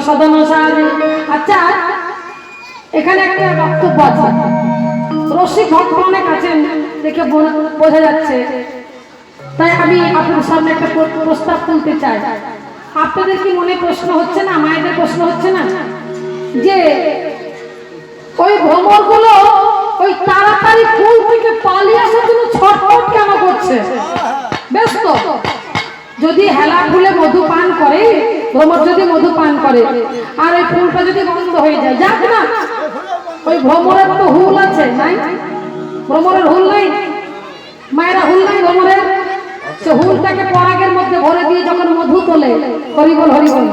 সদন সাজে। আচ্ছা, এখানে একটা বক্তব্য আছে, রসিক ভক্ত অনেক আছেন দেখে বোঝা যাচ্ছে, তাই আমি আপনাদের সামনে একটা প্রস্তাব তুলতে চাই। আপনাদের কি মনে প্রশ্ন হচ্ছে না, মায়েদের প্রশ্ন হচ্ছে না, যে ওই ভ্রমরগুলো ওই তাড়াতাড়ি ফুল থেকে পালিয়ে আসার জন্য ছটফট কেন করছে? বেশ তো, যদি হেলা ফুলে মধু পান করে, ভ্রমর যদি মধু পান করে আর ওই ফুলটা যদি বন্ধ হয়ে যায়, যাক না, ওই ভ্রমরের তো হুল আছে, নাই? ভ্রমরের হুল নাই? মায়েরা হুল নাই ভ্রমরের? সে হুলটাকে পরাগের মধ্যে ভরে দিয়ে যখন মধু তোলে, হরিবল হরিবল,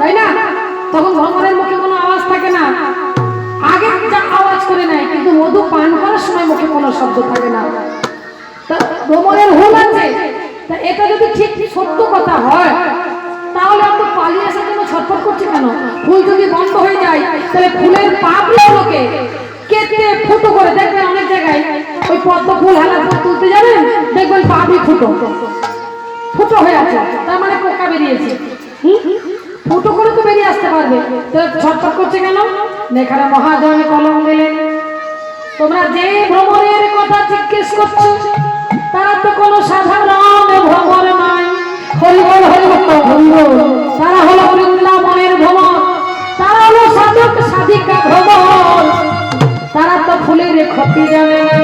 তাই না? তখন ভ্রমরের মুখে কোনো আওয়াজ থাকে না, আগে যা আওয়াজ করে নেয়, কিন্তু মধু পান করার সময় মুখে কোনো শব্দ থাকে না। তা ভ্রমরের হুল আছে, তা এটা যদি ঠিক সত্য কথা হয়, তাহলে আমরা পালিয়ে আসার জন্য ছটফট করছি কেন? ফুল যদি বন্ধ হয়ে যায়, তাহলে ফুলের পাপড়িগুলোকে কেটে ফুটো করে, দেখবেন অনেক জায়গায় ওই পদ্ম ফুল হেলা ফুল তুলতে যাবেন, দেখবেন পাপড়ি ফুটো ফুটো হয়ে আছে, তার মানে পোকা বেরিয়েছে। ফুটো করে তো বেরিয়ে আসতে পারবে, ছটফট করছে কেন? এখানে মহাজনে কলম দিলেন, তোমরা যে ভ্রমণের কথা জিজ্ঞেস করছো তারা তো কোনো সাধারণ ভ্রমণ নয়, হরিবল হরিবল হরিবল, তারা হলো বৃন্দাবনের ভ্রমণ, তারা হলো সাধক সাধিকা ভ্রমণ, তারা তো ফুলের ক্ষতি জানে না।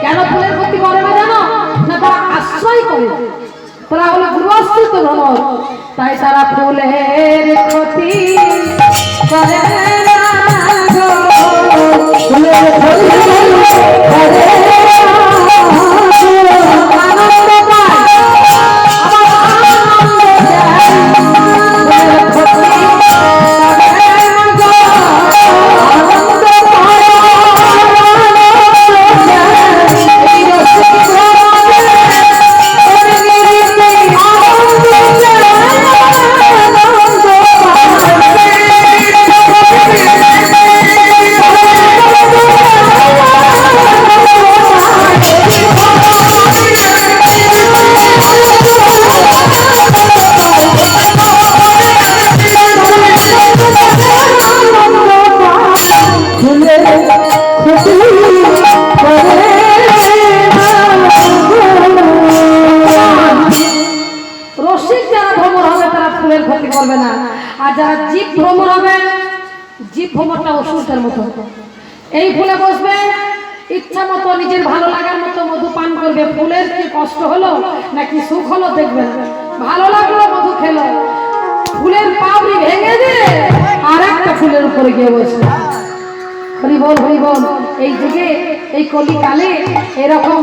কেন ফুলের ক্ষতি করে না জানো? না, তারা আশ্রয় করে, তারা হলো গৃহস্থিত ভ্রমণ, তাই তারা ফুলের ক্ষতি করে না গো, ফুলের ক্ষতি করে না। আর যারা জীব ভ্রমর হবে, জীব ভ্রমরটা ওষুধের মতো, এই ফুলে বসবে, ইচ্ছা মতো নিজের ভালো লাগার মতো মধু পান করবে। ফুলের কি কষ্ট হলো নাকি সুখ হলো দেখবেন, ভালো লাগলো মধু খেলো, ফুলের পাপড়ি ভেঙে দিয়ে আর একটা ফুলের উপরে গিয়ে বসবে। হরিবল হরিবল। এই যুগে, এই কলিকালে এরকম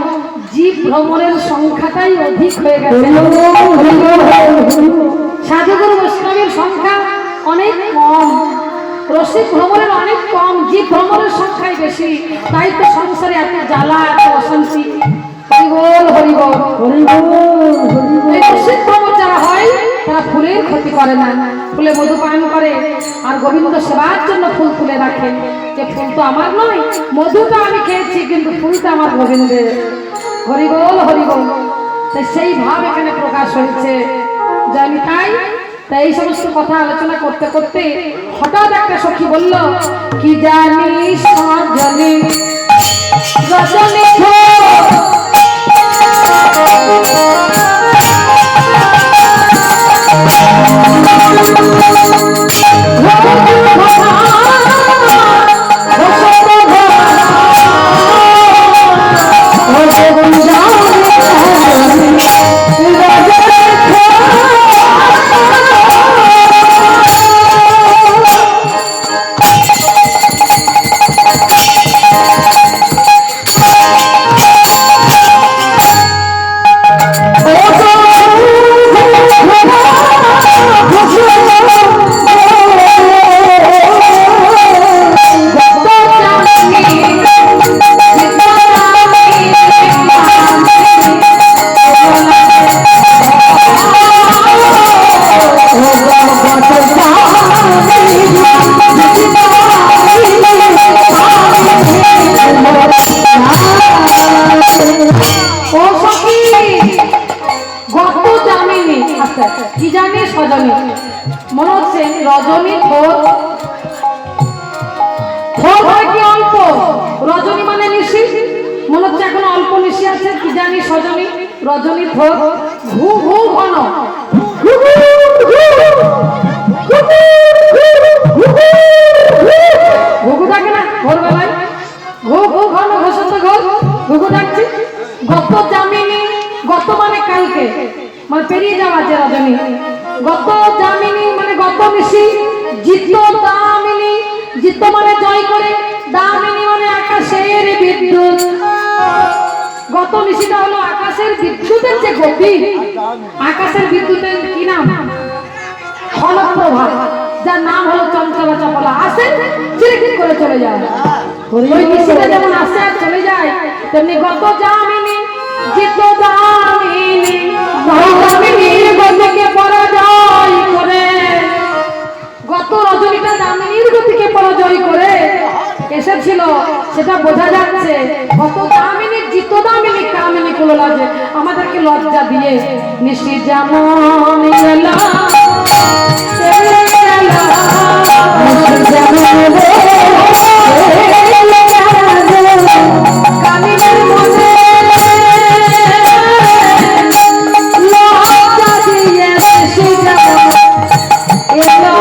জীব ভ্রমণের সংখ্যাটাই অধিক হয়ে গেছে। সাধুগুরু বৈষ্ণবের সংখ্যা অনেক কম, রসিক ভ্রমণের অনেক কম, জীব ভ্রমণের সংখ্যাই বেশি, তাই তো সংসারে এত জ্বালা, এত অশান্তি। হরিবল হরিবল হরিবল। এই রসিক ভ্রমণ যারা হয় তারা ফুলের ক্ষতি করে না, ফুলে মধু পান করে আর গোবিন্দ সেবার জন্য ফুল তুলে রাখে, যে ফুল তো আমার নয়, মধুটা আমি খেয়েছি, কিন্তু ফুলটা আমার গোবিন্দের। হরিবল হরিবল। তাই সেই ভাব এখানে প্রকাশ হয়েছে, জানি তাই তাই এই সমস্ত কথা আলোচনা করতে করতে হঠাৎ একটা সখী বলল, কি জানি সজনে রজনী থোর থোর হয় কি অল্প, রজনী মানে নিশি, মনে হচ্ছে এখন অল্প নিশি আছে কি জানি সজনী, রজনী থোর ঘু ঘু ঘন, ঘুঘু ডাকে না ভোরবেলায়, ঘু ঘু ঘন ঘোষত ঘোষ ঘুঘু ডাকছে। গত জামিনী, গত মানে কালকে, মানে পেরিয়ে যাওয়া যে রজনী, গত জামিনী মানে গত নিশি, জিত দামিনী, জিত মানে জয় করে, দামিনী মানে আকাশের বিদ্যুৎ। গত নিশিটা হলো আকাশের বিদ্যুতের যে গতি, আকাশের বিদ্যুতের কি নাম? ক্ষণপ্রভা, যার নাম হলো চঞ্চলা চপলা, আসে চিরকির করে চলে যায়। ওই নিশিটা যেমন আসে আর চলে যায়, তেমনি গত জামিনী জিত দামিনী দামিনীর গতিকে পরাজয় করে, গত রজনীটা দামিনীর গতিকে পরাজয় করে এসেছিল, সেটা বোঝা যাচ্ছে। গত দামিনী জিত দামিনী কামিনী গুলো লাগে আমাদেরকে লজ্জা দিয়ে, নিশি যেমন এলা কামিনীর মনে লজ্জা দিয়ে নিশি যেমন এলো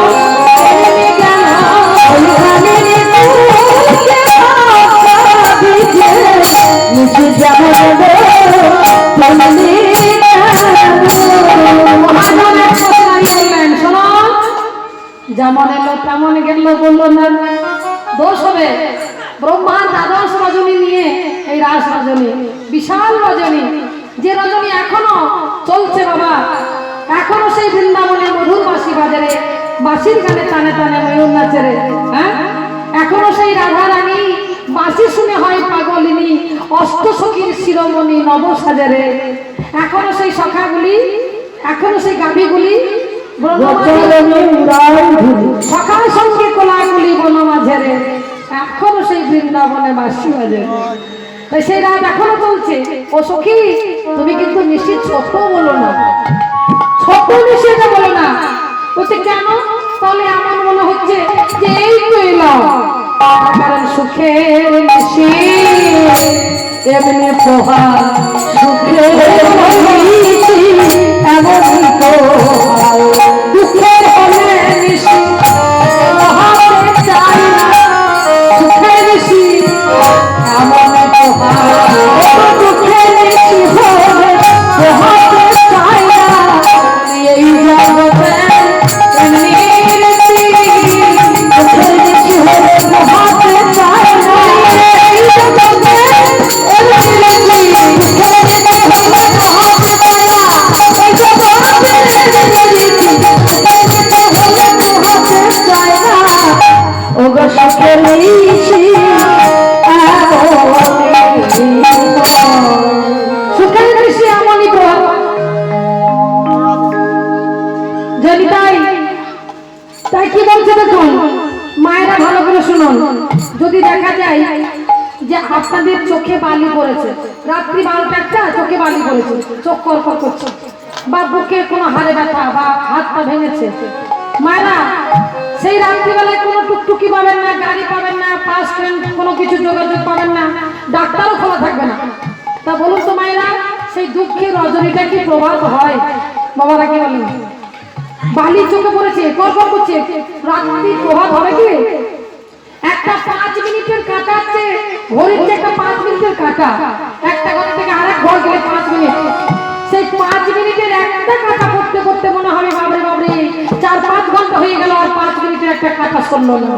যেমন এলো তেমন গেল, বললো না দোষ হবে। ব্রহ্মার দ্বাদশ রজনী নিয়ে এই রাস রজনী, বিশাল রজনী, যে রজনী এখনো চলছে বাবা, এখনো সেই বৃন্দাবনে মধুর বাঁশি বাজারে, বাঁশির গানে টানে টানে ময়ূর নাচে রে, হ্যাঁ এখনো সেই রাধা রানী বাঁশি শুনে হয় পাগলিনী, অষ্টসখীর শিরোমণি নব সাজারে, এখনো সেই সখাগুলি, এখনো সেই গাভীগুলি সকাল সঙ্গে কোলাগুলি বন মাঝেরে, এখনো সেই বৃন্দাবনে বাঁশি বাজে। তাই সেই রাত এখনো চলছে। ও সখী, তুমি কিন্তু নিশ্চিত ছোট বলো না, ছোট নিশ্চিত বলো না। বলছে কেন? তাহলে আমার মনে হচ্ছে যে এই তো এলাম, কারণ সুখের নিশি এমনি পোহা, সুখের নিশি এমনি পোহা, দুঃখের হলে নিশি পোহাতে চাই না, সুখের নিশি এমনি পোহা, দুঃখের নিশি হলে পোহাতে চাই না, এই জগতে এমনি নিশি, দুঃখের নিশি হলে পোহাতে চাই না, এই জগতে এমনি নিশি, দুঃখের নিশি হলে পোহাতে চাই না, এই জগতে এমনি নিশি, দুঃখের নিশি হলে পোহাতে চাই না, ওগো সুখের নিশি সুখের নিশি এমনই প্রভাব। যদি তাই তাই কি বলছে দেখুন মায়েরা, ভালো করে শুনুন। যদি দেখা যায় যে আপনাদের চোখে বালি পড়েছে, রাত্রি 12টা চোখে বালি পড়েছে, চোখ কর্কর করছে, বা বুকে কোনো হাড়ে ব্যথা বা হাত পা ভেঙেছে, মায়েরা সেই রাত্রিবেলায় কোনো টুকটুকি পাবেন না, গাড়ি পাবেন না, পাস ট্রেন কোনো কিছু যোগাযোগ পাবেন না, ডাক্তারও খোলা থাকবে না। তা বলুন তো মায়েরা, সেই দুঃখের রজনীটা কি প্রভাত হয়? বাবারা কি বলেন? বালি চোখে পড়েছে, কর্কর করছে, রাত্রি প্রভাত হবে কি? একটা 5 মিনিটের কাটা আছে, ঘড়ির যে একটা 5 মিনিটের কাটা, একটা ঘর থেকে আরেক ঘর গেলে 5 মিনিট, সেই 5 মিনিটের একটা কাটা করতে করতে মনে হবে বাবরে বাবরে 4-5 ঘন্টা হয়ে গেল, আর 5 মিনিটের একটা কাটা শুনলো না।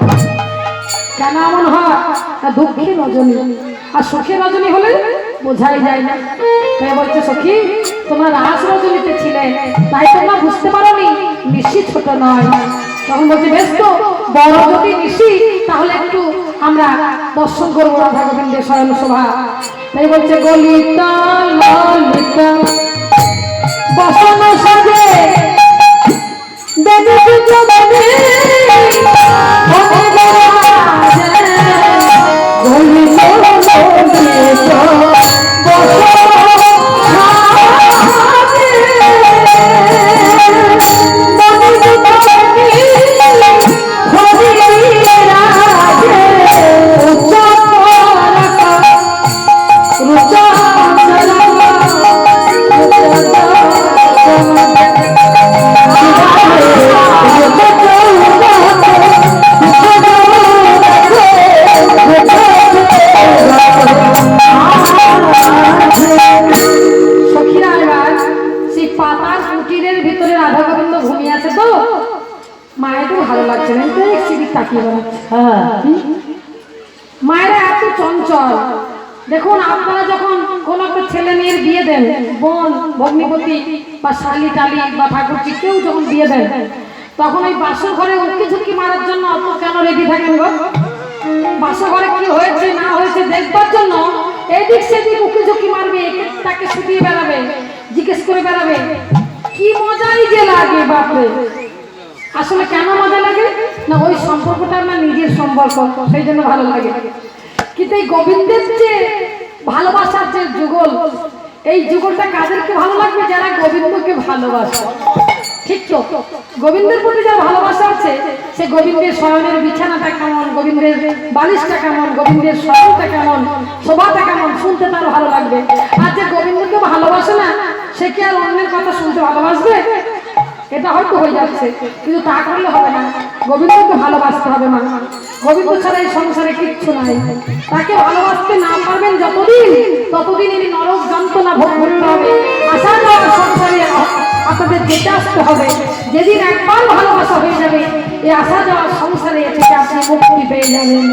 কেন এমন হয়? দুঃখের রজনী। আর সুখের রজনী হলে বোঝাই যায় না। তাই বলছে সখী, তোমরা রাস রজনীতে ছিলে, তাই তোমরা বুঝতে পারোনি নিশি ছোট নয়। তখন বলছে বেশ তো, বড় যদি নিশি তাহলে একটু আমরা দর্শন করবো রাধা গোবিন্দের শয়ন শোভা। তাই বলছে গলিতা ললিতা বসন সাজে দেবী জগতে তাকিয়ে বেড়াচ্ছে। মায়েরা এত চঞ্চল। দেখুন আপনারা যখন কোনো একটা ছেলে মেয়ের বিয়ে দেন, বোন ভগ্নিপতি বা শালি টালি বা ঠাকুরজি কেউ যখন বিয়ে দেন, তখন ওই বাসর ঘরে উঁকি ঝুঁকি মারার জন্য অত কেন রেডি থাকেন গো? বাসর ঘরে কি হয়েছে না হয়েছে দেখবার জন্য এদিক সেদিক উঁকি ঝুঁকি মারবে, তাকে শুকিয়ে বেড়াবে, জিজ্ঞেস করে বেড়াবে। কি মজাই যে লাগে বাপরে। আসলে কেন মজা লাগে না, ওই সম্পর্কটা আমার নিজের সম্পর্ক, সেই জন্য ভালো লাগে। কিন্তু এই গোবিন্দের যে ভালোবাসার যে যুগল, এই যুগলটা কাদেরকে ভালো লাগবে? যারা গোবিন্দকে ভালোবাসে। ঠিক তো? গোবিন্দের প্রতি যার ভালোবাসা আছে, সে গোবিন্দের শয়নের বিছানাটা কেমন, গোবিন্দের বালিশটা কেমন, গোবিন্দের শয়নটা কেমন, শোভাটা কেমন, শুনতে তার ভালো লাগবে। আর যে গোবিন্দকে ভালোবাসে না, সে কি আর অন্যের কথা শুনতে ভালোবাসবে? এটা হয়তো হয়ে যাচ্ছে, কিন্তু তা করলে হবে না। গোবিন্দকে ভালোবাসতে হবে। মা গোবিন্দ ছাড়া এই সংসারে কিচ্ছু নাই। তাকে ভালোবাসতে না পারবেন যতদিন, ততদিন এই নরক যন্ত্রণা ভোগ করতে হবে। আসা যাওয়ার সংসারে আপনাদের যেতে আসতে হবে। যেদিন একবার ভালোবাসা হয়ে যাবে, এই আসা যাওয়ার সংসারে থেকে আপনি মুক্তি পেয়ে যাবেন।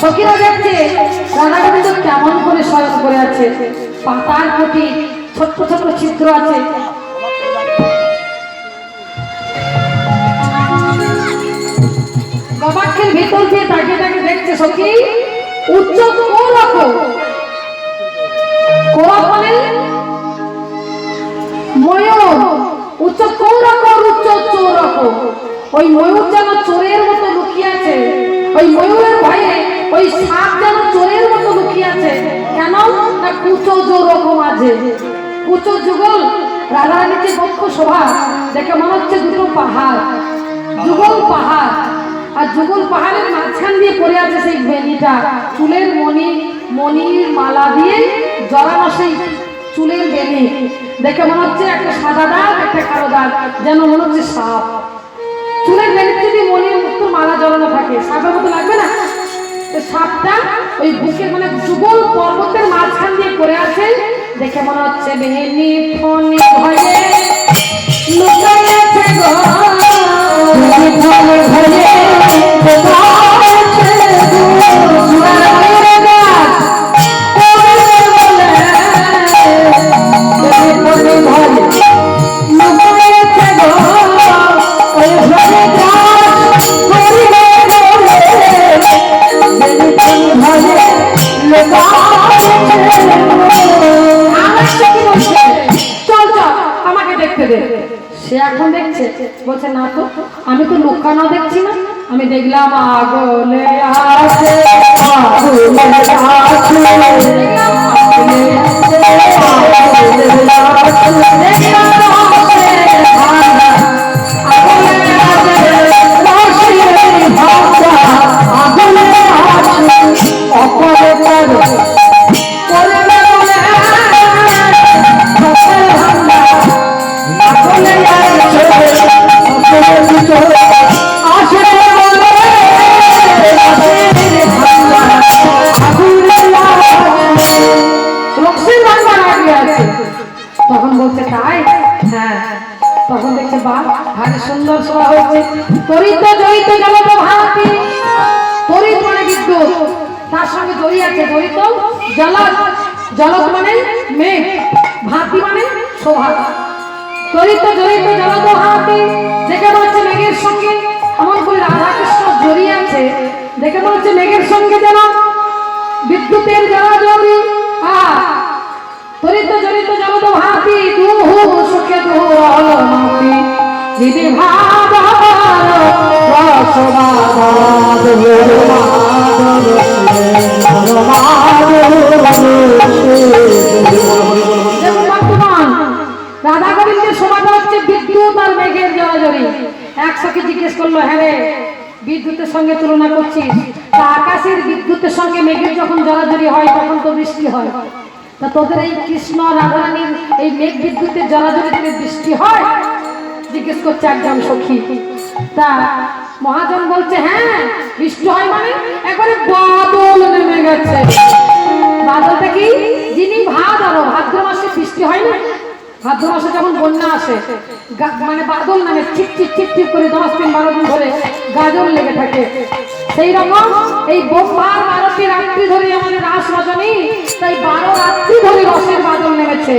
সখীরা দেখছে রাধা গোবিন্দ কেমন করে শয়ন করে আছে। পাতার প্রতি ছোট্ট ছোট্ট ছিদ্র আছে। গবাক্ষের ভেতর দিয়ে তাকিয়ে তাকিয়ে দেখছে সখী। উচ্চ কোরক, কোরক মানে ময়ূর। উচ্চ কৌরক, উচ্চ চোরক। ওই ময়ূর যেন চোরের মতো লুকিয়ে আছে। ওই ময়ূরের ভয়ে ওই সাপ যেন চোরের মতো লুকিয়ে আছে। কেন না কুচো জোরকম আছে। কুচো যুগল রাধারানীর যে বক্ষ শোভা দেখে মনে হচ্ছে দুটো পাহাড়, যুগল পাহাড়। আর যুগল পাহাড়ের মাঝখান দিয়ে পড়ে আছে সেই বেনিটা, চুলের মণির মালা দিয়ে জড়ানো সেই চুলের বেনি। দেখে মনে হচ্ছে একটা সাদা দাগ, একটা কালো দাগ, যেন মনে হচ্ছে সাপ। চুলের বেনিতে যদি মণির মুক্ত মালা জড়ানো থাকে, সাপের মতো লাগবে না? সাপটা ওই বুকের মানে যুগল পর্বতের মাঝখান দিয়ে পড়ে আছে। দেখে মনে হচ্ছে বেনি ফনি ভয়ে লুকাইয়াছে গো, বেনি ফনি ভয়ে লুকাইয়াছে গো, সুরারে গাছ ওরে বলে বেনি ফনি ভয়ে লুকাইয়াছে গো, ওই ভয়ে গাছ করিবে বলে বেনি ফনি ভয়ে লুকাইয়াছে গো। সে এখন দেখছে, বলছে না তো, আমি তো লুকানো দেখছি না, আমি দেখলাম আগলে আছে, তখন বলছে তাই? হ্যাঁ। তখন দেখছে বাহ, ভারী সুন্দর শোভা হয়েছে। তরিত জড়িত জলত ভাতি, তরিত মানে বিদ্যুৎ, তার সঙ্গে জড়িয়ে আছে জড়িত জলত, জলত মানে মেঘ, ভাতি মানে শোভা। তরিত জড়িত জলত ভাতি, দেখে মনে হচ্ছে মেঘের সঙ্গে এমন করে রাধা কৃষ্ণ জড়িয়ে আছে। দেখে মনে হচ্ছে মেঘের সঙ্গে যেন বিদ্যুতের জড়াজড়ি। তরিত জড়িত জলত ভাতি, দুহু সুখে দুহু অলমাতি, যদি ভাবার রসবাদ বর্তমান রাধা গোবিন্দের শোভাটা হচ্ছে বিদ্যুৎ আর মেঘের জড়াজড়ি। একসাথে জিজ্ঞেস করলো, হ্যাঁ রে বিদ্যুতের সঙ্গে তুলনা করছিস, তা আকাশের বিদ্যুতের সঙ্গে মেঘের যখন জড়াজড়ি হয় তখন তো বৃষ্টি হয়, তা তোদের এই কৃষ্ণ রাধারানীর এই মেঘ বিদ্যুতের জড়াজড়িতে বৃষ্টি হয়? জিজ্ঞেস করছে একজন সখী। তা মহাজন বলছে হ্যাঁ বৃষ্টি হয়, মানে একবারে বাদল নেমে গেছে। বাদলটা কি? যিনি ভাদ্র মাসে বৃষ্টি হয় না, ভাদ্র মাসে যখন বন্যা আসে, মানে বাদল নামে চিপ চিপ চিপ চিপ করে 10 দিন 12 দিন ধরে গাজর লেগে থাকে। সেই রকম এই 12টি রাত্রি ধরে আমাদের রাস রজনী, তাই 12 রাত্রি ধরে রসের বাদল নেমেছে।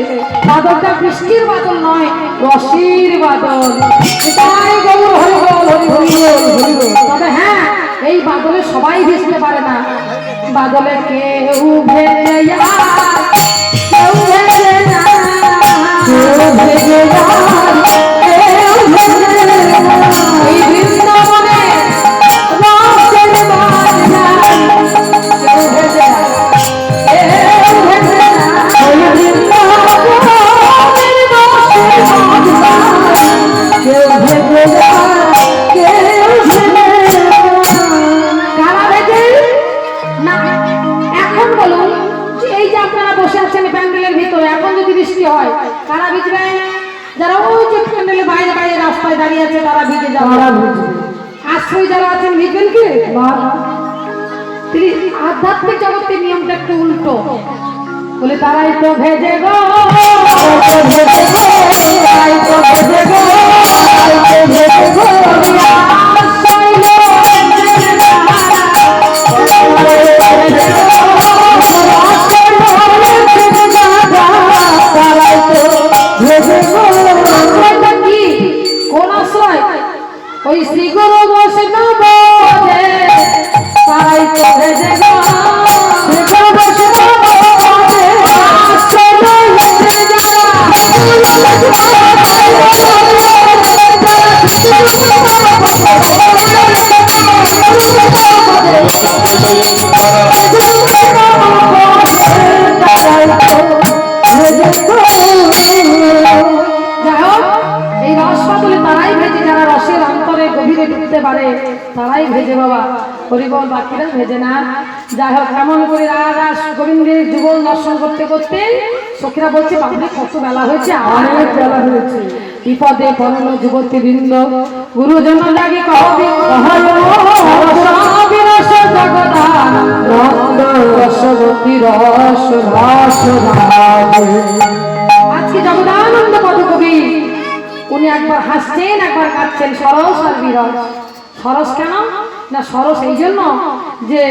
বাদলটা বৃষ্টির বাদল নয়, রসের বাদল। এটাই গৌর হরি বল, হরি হরি বল। তবে হ্যাঁ, এই বাদলে সবাই ভিজতে পারে না। বাদলে কেউ ভেজে যায়, কেউ ভেজে না, কেউ ভেজে যায়, কেউ ভেজে না। এই বৃন্দাবনে রসের বাদল, কেউ ভেজে যায়, কেউ ভেজে না। ওই বৃন্দাবনের রসের বাদল, কেউ ভেজে যায়, কেউ ভেজে না। কারা ভেজে না? এখন বলুন, এই যে আপনারা বসে আছেন প্যান্ডেলের ভিতরে, এখন যদি বৃষ্টি হয় কারা ভিজবে? যারা ওই যে প্যান্ডেলের বাইরে বাইরে রাস্তায় দাঁড়িয়ে আছে তারা ভিজে যাবে। আশ্রয় যারা আছেন ভিজবেন কি? আধ্যাত্মিক জগতের নিয়মটা একটু উল্টো, বলে তারাই তো ভেজে গো, তারাই তো ভেজে গো, তারাই তো ভেজে গো। ওই শ্রী গুরু বৈষ্ণব তারাই তো ভেজে গো, শ্রী গুরু বৈষ্ণব তারাই ভেজে বাবা, হরিবল, বাকিরা ভেজে না। যাই হোক, এমন করে রাস গোবিন্দের যুগল দর্শন করতে করতে সখীরা বলছে, বাবুরে কত বেলা হয়েছে, অনেক বেলা হয়েছে। বিপদে পড়ল যুবতী বৃন্দ, গুরুজন লাগি কহবি রস জগদান রসবতী রস রস। আজকে জগদানন্দ পদকবি উনি একবার হাসছেন, একবার কাঁদছেন। সরস আর বিরস। সরস কেন না? সরস এই জন্য যে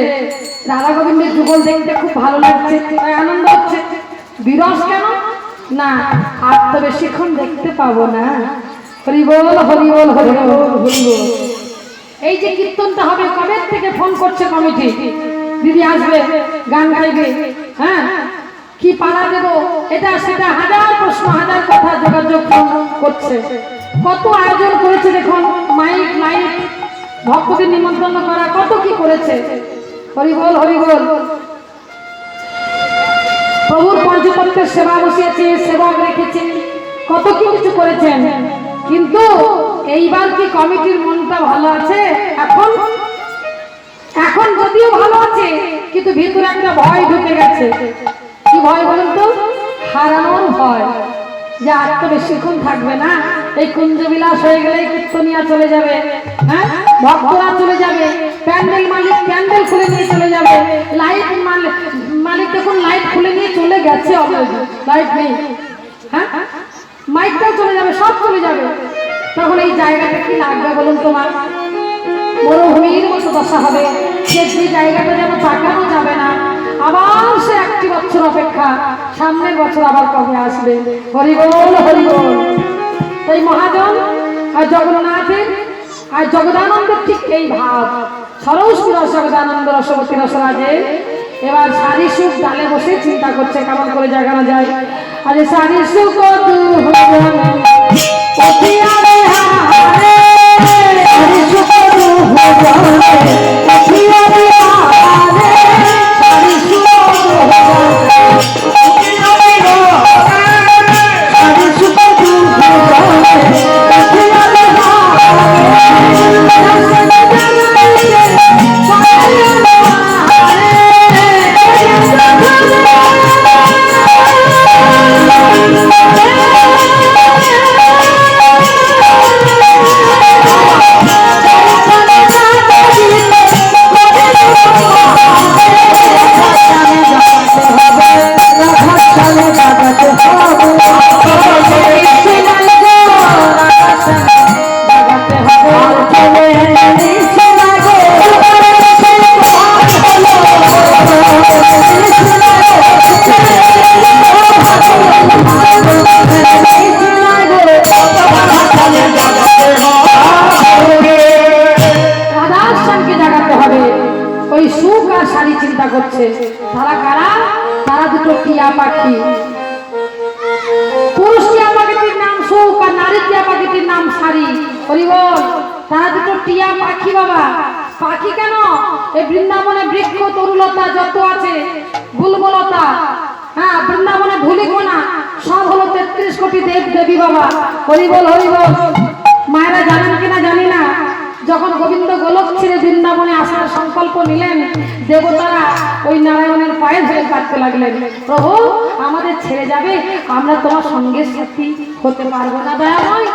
রাধা গোবিন্দের যুগল দেখতে খুব ভালো লাগছে, তাই আনন্দ হচ্ছে। বিরস কেন না? আর তো বেশিক্ষণ দেখতে পাবো না। হরিবল, হরিবল, হরিবল, হরিবল। এই যে কীর্তনটা হবে, কবে থেকে ফোন করছে কমিটি, দিদি আসবে, গান গাইবে, হ্যাঁ কি পাড়া দেবো, এটা সেটা, হাজার প্রশ্ন, হাজার কথা যোগাযোগ করছে। কত আয়োজন করেছে দেখুন, মাইক লাইট, ভক্তদের নিমন্ত্রণ করা, কত কি করেছে। হরিবল, হরিবল। প্রভুর পঞ্চতত্ত্বের সেবা বসিয়েছে, সেবক রেখেছে, কত কি কিছু করেছেন। কিন্তু এইবার কি কমিটির মনটা ভালো আছে? এখন এখন যদিও ভালো আছে, কিন্তু ভিতরে একটা ভয় ঢুকে গেছে। কি ভয় বলুন তো? হারানোর ভয়, যে আর তো বেশিক্ষণ থাকবে না, এই কুঞ্জবিলাস হয়ে গেলে কীর্তনিয়া চলে যাবে, হ্যাঁ ভক্তরা চলে যাবে, প্যান্ডেল মালিক প্যান্ডেল খুলে নিয়ে চলে যাবে, লাইট মালিক দেখুন লাইট খুলে নিয়ে চলে গেছে, লাইট নেই, হ্যাঁ মাইকটাও চলে যাবে, সব চলে যাবে। তখন এই জায়গাটা কি লাগবে বলুন? তোমার মরুভূমির মতো দশা হবে, যে জায়গাটা যেন তাকানো যাবে না। আবার সে 1 বছর অপেক্ষা, সামনের বছর আবার কবে আসবে। হরিবল, হরিবল। তাই মহাজন আর জগন্নাথের আর জগদানন্দের ঠিক এই ভাব। সরস রস জগদানন্দ রসবতী রসরাজে এবার সারি সুখ ডালে বসে চিন্তা করছে কেমন করে জাগানো যায়। আরে সারি সুখ পাখি। পুরুষ টিয়া পাখিটির নাম সুখ আর নারী টিয়া পাখিটির নাম সারি। হরি বল। তারা দুটো টিয়া পাখি বাবা। পাখি কেন? এই বৃন্দাবনে বৃক্ষ তরুলতা যত আছে, গুলবলতা, হ্যাঁ বৃন্দাবনে ধুলিকোনা সব হলো 33 কোটি দেব দেবী বাবা। হরি বল হরি বল। মায়েরা জানেন কিনা জানি না, যখন গোবিন্দ গোলক ছেড়ে বৃন্দাবনে আসার সংকল্প নিলেন, দেবতারা ওই নারায়ণের পায়ে ধরে কাটতে লাগলেন, প্রভু আমাদের ছেড়ে যাবে, আমরা তোমার সঙ্গে সাথী হতে পারবো না দয়াময়।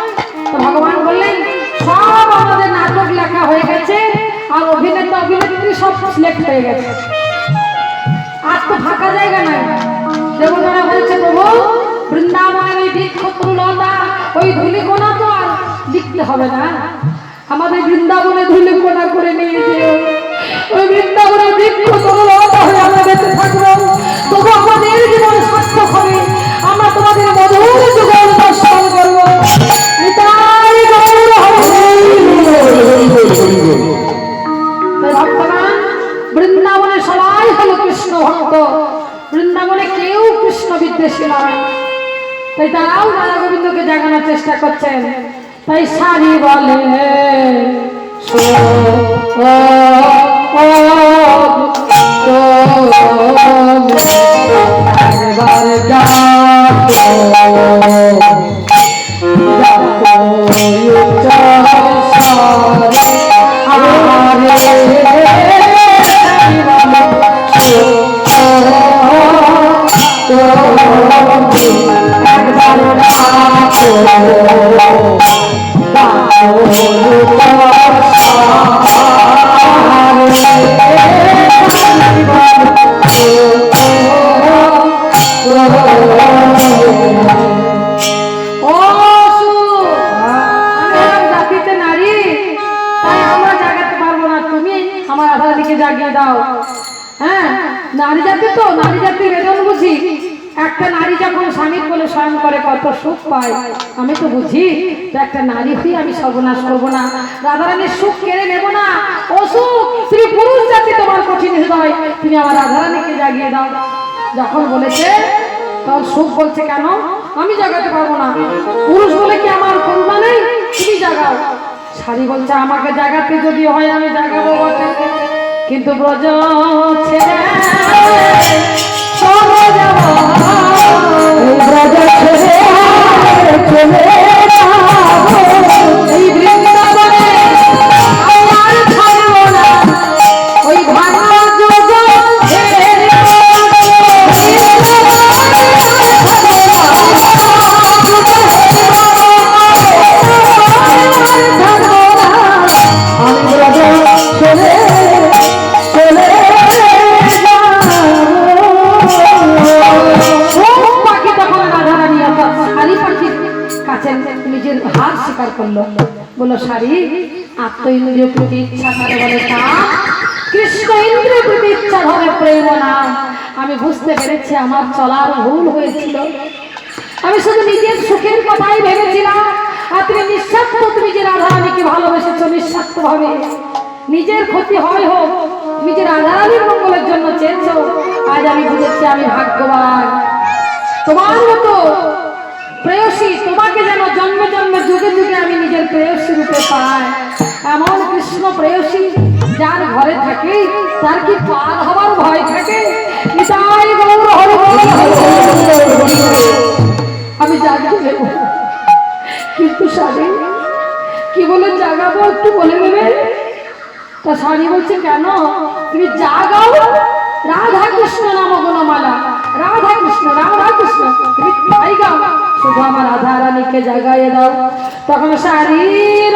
তো ভগবান বললেন, সব আমাদের নাটক লেখা হয়ে গেছে আর অভিনেতা অভিনেত্রী সব সিলেক্ট হয়ে গেছে, আর তো ফাঁকা জায়গা নাই। দেবতারা বলছে, প্রভু বৃন্দাবনের ওই বৃক্ষলতা ওই ধুলিকোনা তো আর লিখতে হবে না, আমাদের বৃন্দাবনে ধুলিকোনা করে নিয়ে যেও, ওই বৃন্দাবনে বৃক্ষলতা হয়ে আমরা বেঁচে থাকবো, তবু আমাদের জীবন সার্থক হবে, আমরা তোমাদের মধুর যুগল দর্শন করবো। ভক্তগণ, বৃন্দাবনে সবাই হলো কৃষ্ণ ভক্ত, বৃন্দাবনে কেউ কৃষ্ণ বিদ্বেষী নয়, তাই তারাও রাধা গোবিন্দকে জাগানোর চেষ্টা করছেন। তাই সারি বলে জাগিয়ে দাও। হ্যাঁ, নারী জাতি তো, নারী জাতির বেদন বুঝি। একটা নারী যখন স্বামীর কোলে শয়ন করে কত সুখ পায়, আমি তো বুঝি একটা নারী হয়ে আমি সর্বনাশ করবো না, রাধারানীর সুখ কেড়ে নেবো না। ও সুখ, তুমি পুরুষ জাতি, তোমার কঠিন হৃদয়, তুমি আমার রাধারানীকে জাগিয়ে দাও। যখন বলেছে তখন সুখ বলছে, কেন আমি জাগাতে পারবো না, পুরুষ বলে কি আমার করুণা নেই, তুমি জাগাও। সারি বলছে, আমাকে জাগাতে যদি হয় আমি জাগাবো বটে, কিন্তু ব্রজ ছেড়ে চলে যাব, ব্রজ ছেড়ে চলে এই বৃন্দাবনে আমার থাকব না, ওই ভাঙা যোগ ছেড়ে নিজের হার স্বীকার করলো, বললো সারি আত্ম ইন্দ্রিয় প্রতি ইচ্ছা করে বলে কৃষ্ণ ইন্দ্রিয় প্রতি ইচ্ছা ধরে প্রেম না। আমি বুঝতে পেরেছি আমার চলার ভুল হয়েছিল, আমি শুধু নিজের সুখের কথাই ভেবেছিলাম, আর তুমি নিঃস্বার্থ, তুমি যে রাধারানীকে ভালোবেসেছো নিঃস্বার্থ ভাবে, নিজের ক্ষতি হয় হোক তুমি যে রাধারানীর মঙ্গলের জন্য চেয়েছো। আজ আমি বুঝেছি আমি ভাগ্যবান, তোমার মতো প্রেয়সী, তোমাকে যেন জন্মে জন্মে যুগে যুগে আমি নিজের প্রেয়সী রূপে পাই। এমন কৃষ্ণ প্রেয়সী যার ঘরে থাকে তার কি পার হবার ভয় থাকে? আমি জাগতে দেব, কিন্তু সারি কি বলে জাগাবো একটু বলে দেবে? তা সারি বলছে, কেন তুমি জাগাও, রাধা কৃষ্ণ নাম গুণমালা, রাধা কৃষ্ণ রাধা কৃষ্ণ, তুমি তাই গাও, শুধু আমার রাধা রানীকে জাগাইয়ে দাও। তখন শারীর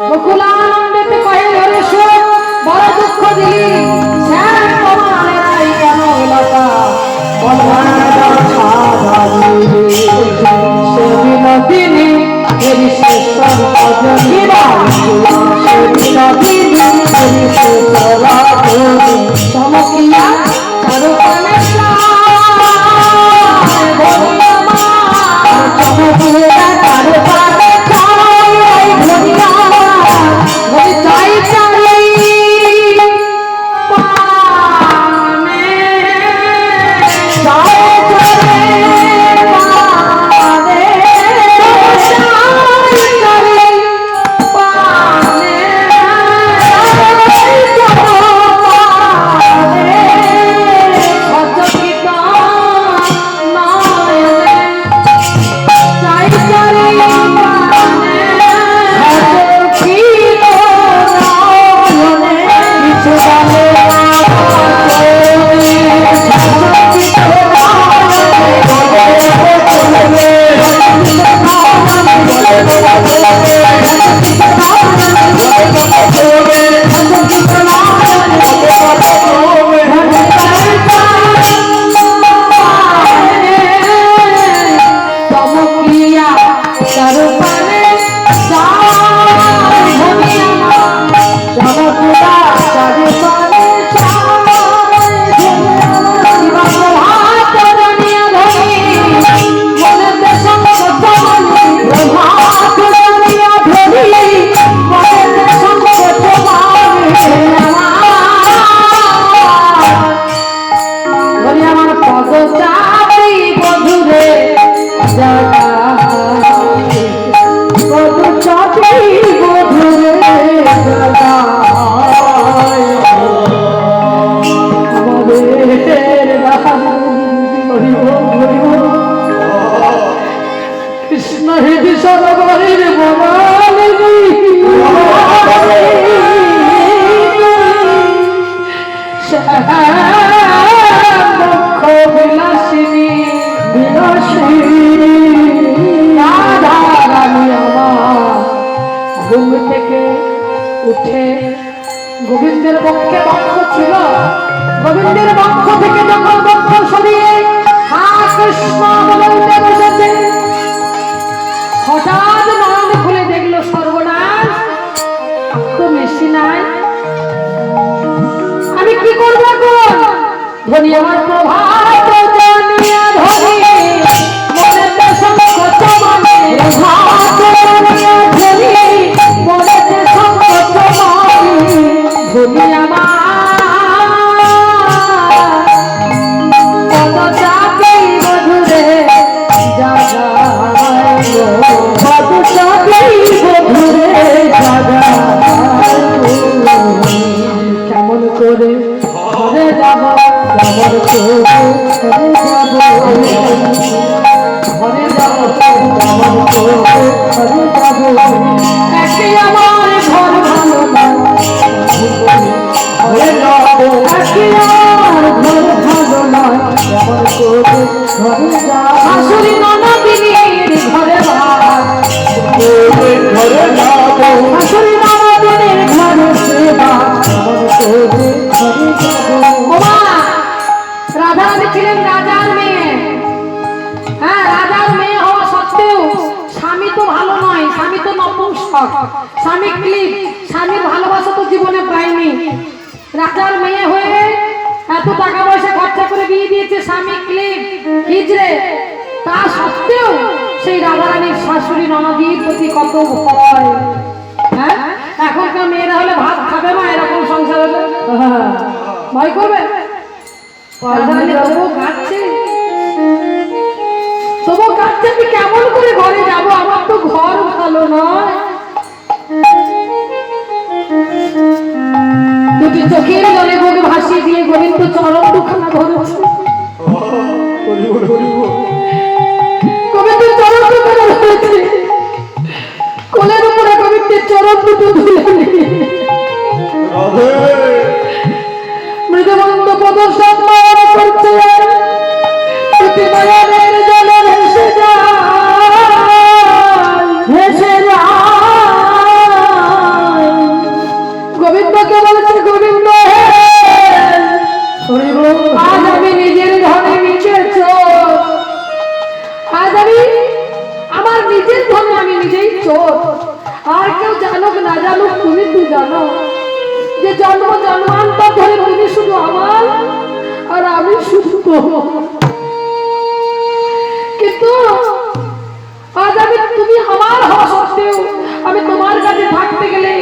বকুলানন্দিত কহে হরে সুখ বড় দুঃখ দিলি শ্যাম কমলের এই কেন লতা বলবানা ছাড়ালি সে বিনোদিনী হেরি শেষর অজনী সে বিনোদিনী হেরি শেষর অজনী চমকিয়া চারুপানে চমকিয়া চারুপানে গোবিন্দের পক্ষে বক্ষ ছিল গোবিন্দের পক্ষ থেকে যখন বক্ষ সরিয়ে হা কৃষ্ণ বলতে বসেছে হঠাৎ নয়ন খুলে দেখলো সর্বনাশ তো মেশি নাই আমি কি করবো এখন ধনী আমার প্রভাত জানিয়া ধরি মনেতে সংকট মানে প্রভাত জানিয়া ধরি মনেতে সংকট মানে ধনী আমার কত চাপি মধুরে জাগায় কত চাপি মধুরে জাগায় কেমন করে ঘরে যাব কেমন করে ঘরে যাব কেমন করে ঘরে যাব একে আমার ঘর ভালো ঘরে যাব একে আমার ঘর ভালো নয় কেমন করে ঘরে যাব শাশুড়ি ননদিনীর ঘরে ঘরে যাব শাশুড়ি ননদিনীর ঘরে সেবা কেমন করে ঘরে যাব রাধারানী ছিলেন রাজার মেয়ে হ্যাঁ রাজার মেয়ে হওয়া সত্ত্বেও স্বামী তো ভালো নয় স্বামী তো নপুংসক স্বামী ক্লিপ স্বামীর ভালোবাসা তো জীবনে পায়নি রাজার মেয়ে হয়ে এত টাকা পয়সা খরচা করে বিয়ে দিয়েছে স্বামী ক্লিপ হিজড়ে তা সত্ত্বেও সেই রাধারানীর শাশুড়ি ননদীর প্রতি কত ভয় হ্যাঁ এখনকার মেয়েরা হলে ভাত খাবে না এরকম সংসার হলে ভয় করবে তবু কাঁদছে আমি কেমন করে ঘরে যাবো আমার তো ঘর ভালো নয় দুটি চোখের জলে বুক ভাসিয়ে দিয়ে গোবিন্দ চরণ দুখানা ধরেছে গোবিন্দের চরণ দুখানা ধরেছে কোলের উপরে গোবিন্দের চরণ দুটো তুলে মৃদুমন্দ প্রদর্শন করছে নয়নের জলে ভেসে যায় ভেসে যায় জানো যে জন্ম জন্মান্তর ধরে তুমি শুধু আমার আর আমি শুধু তোমার। কিন্তু আজ আমি তুমি আমার হওয়া সত্ত্বেও আমি তোমার কাছে থাকতে গেলে